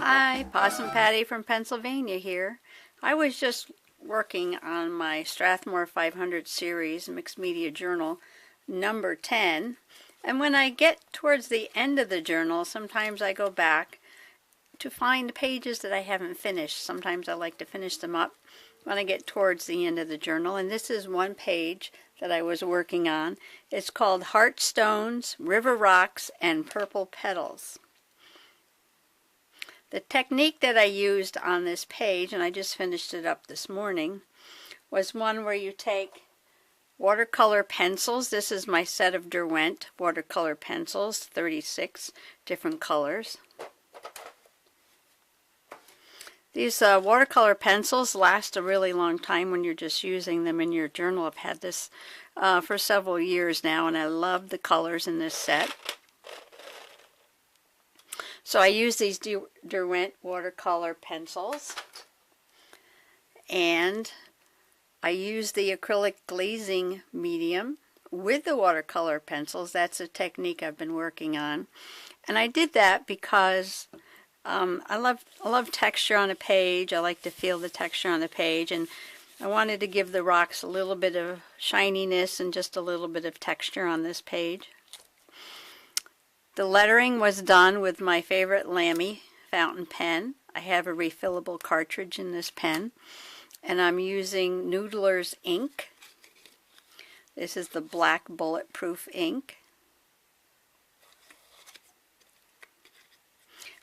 Hi, Possum Patty from Pennsylvania here. I was just working on my Strathmore 500 series mixed media journal number 10, and when I get towards the end of the journal, sometimes I go back to find pages that I haven't finished. Sometimes I like to finish them up when I get towards the end of the journal, and this is one page that I was working on. It's called Heartstones, River Rocks, and Purple Petals. The technique that I used on this page, and I just finished it up this morning, was one where you take watercolor pencils. This is my set of Derwent watercolor pencils, 36 different colors. These watercolor pencils last a really long time when you're just using them in your journal. I've had this for several years now, and I love the colors in this set. So I use these Derwent watercolor pencils, and I use the acrylic glazing medium with the watercolor pencils. That's a technique I've been working on, and I did that because I love texture on a page. I like to feel the texture on the page, and I wanted to give the rocks a little bit of shininess and just a little bit of texture on this page. The lettering was done with my favorite Lamy fountain pen. I have a refillable cartridge in this pen, and I'm using Noodler's ink. This is the black bulletproof ink.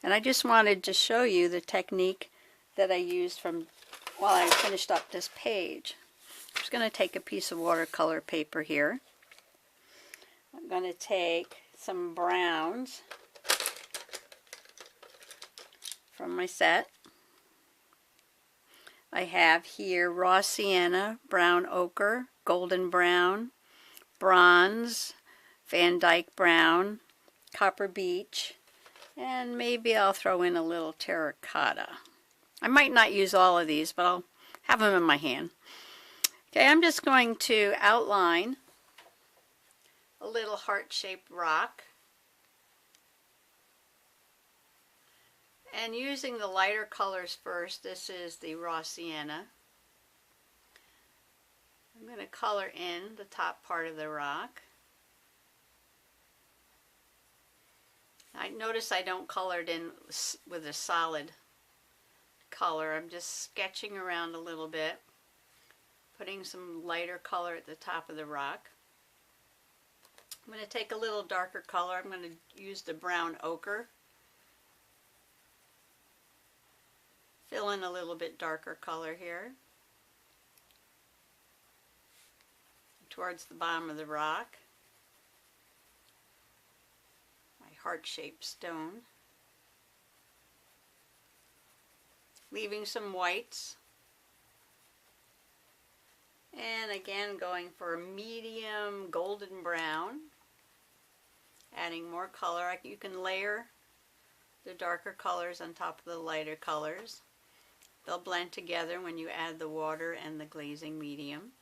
And I just wanted to show you the technique that I used while I finished up this page. I'm just going to take a piece of watercolor paper here. I'm going to take some browns from my set. I have here raw sienna, brown ochre, golden brown, bronze, Van Dyke brown, copper beech, and maybe I'll throw in a little terracotta. I might not use all of these, but I'll have them in my hand. Okay, I'm just going to outline a little heart-shaped rock, and using the lighter colors first. This is the raw sienna. I'm going to color in the top part of the rock. I notice I don't color it in with a solid color. I'm just sketching around a little bit, putting some lighter color at the top of the rock. I'm going to take a little darker color. I'm going to use the brown ochre. Fill in a little bit darker color here towards the bottom of the rock. My heart-shaped stone. Leaving some whites. And again going for a medium golden brown. Adding more color. You can layer the darker colors on top of the lighter colors. They'll blend together when you add the water and the glazing medium.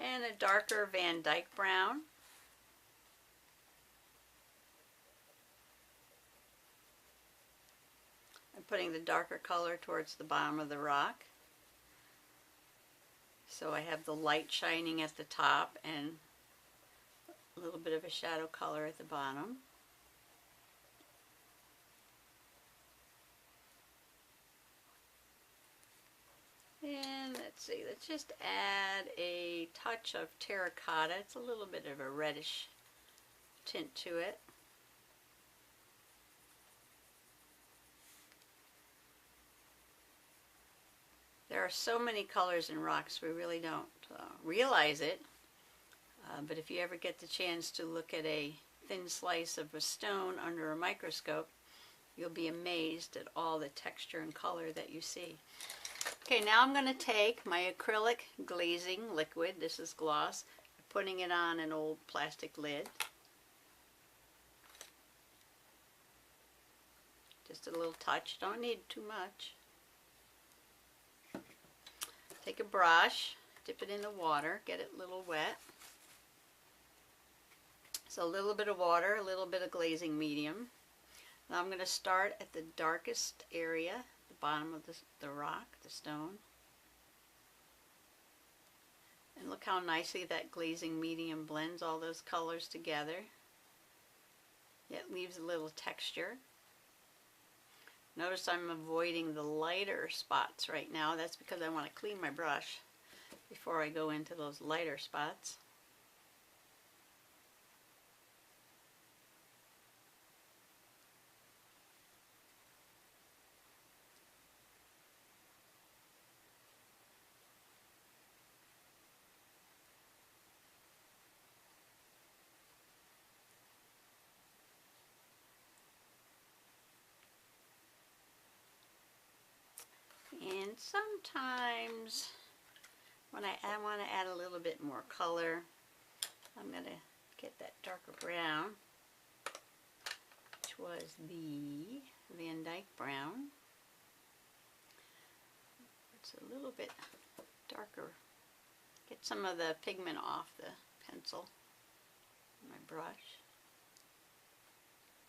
And a darker Van Dyke brown. I'm putting the darker color towards the bottom of the rock. So I have the light shining at the top and a little bit of a shadow color at the bottom. And let's see, let's just add a touch of terracotta. It's a little bit of a reddish tint to it. There are so many colors in rocks, we really don't realize it. But if you ever get the chance to look at a thin slice of a stone under a microscope, you'll be amazed at all the texture and color that you see. Okay, now I'm going to take my acrylic glazing liquid. This is gloss. I'm putting it on an old plastic lid. Just a little touch. Don't need too much. Take a brush, dip it in the water, get it a little wet. So a little bit of water, a little bit of glazing medium. Now I'm going to start at the darkest area, the bottom of the rock, the stone. And look how nicely that glazing medium blends all those colors together. It leaves a little texture. Notice I'm avoiding the lighter spots right now. That's because I want to clean my brush before I go into those lighter spots. And sometimes when I want to add a little bit more color, I'm going to get that darker brown, which was the Van Dyke brown. It's a little bit darker. Get some of the pigment off the pencil, my brush.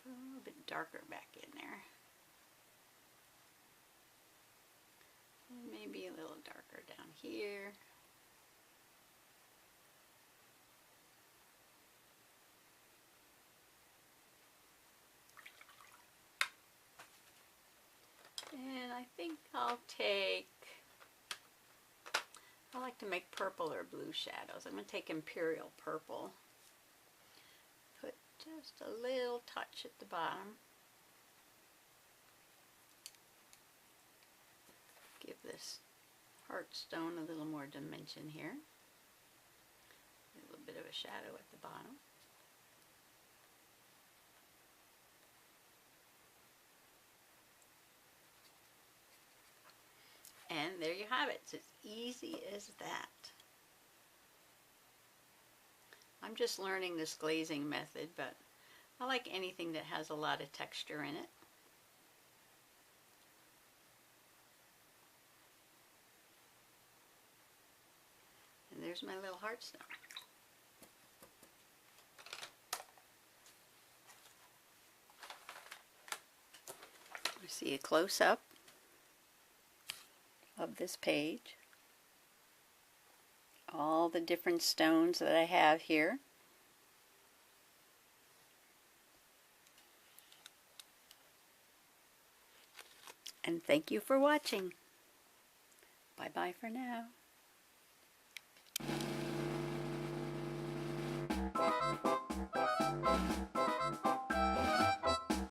Put a little bit darker back in there. And maybe a little darker down here. And I think I like to make purple or blue shadows. I'm going to take Imperial Purple. Put just a little touch at the bottom. Give this Heartstone a little more dimension here. A little bit of a shadow at the bottom. And there you have it. It's as easy as that. I'm just learning this glazing method, but I like anything that has a lot of texture in it. And there's my little Heartstone. You see a close-up of this page. All the different stones that I have here. And thank you for watching. Bye-bye for now.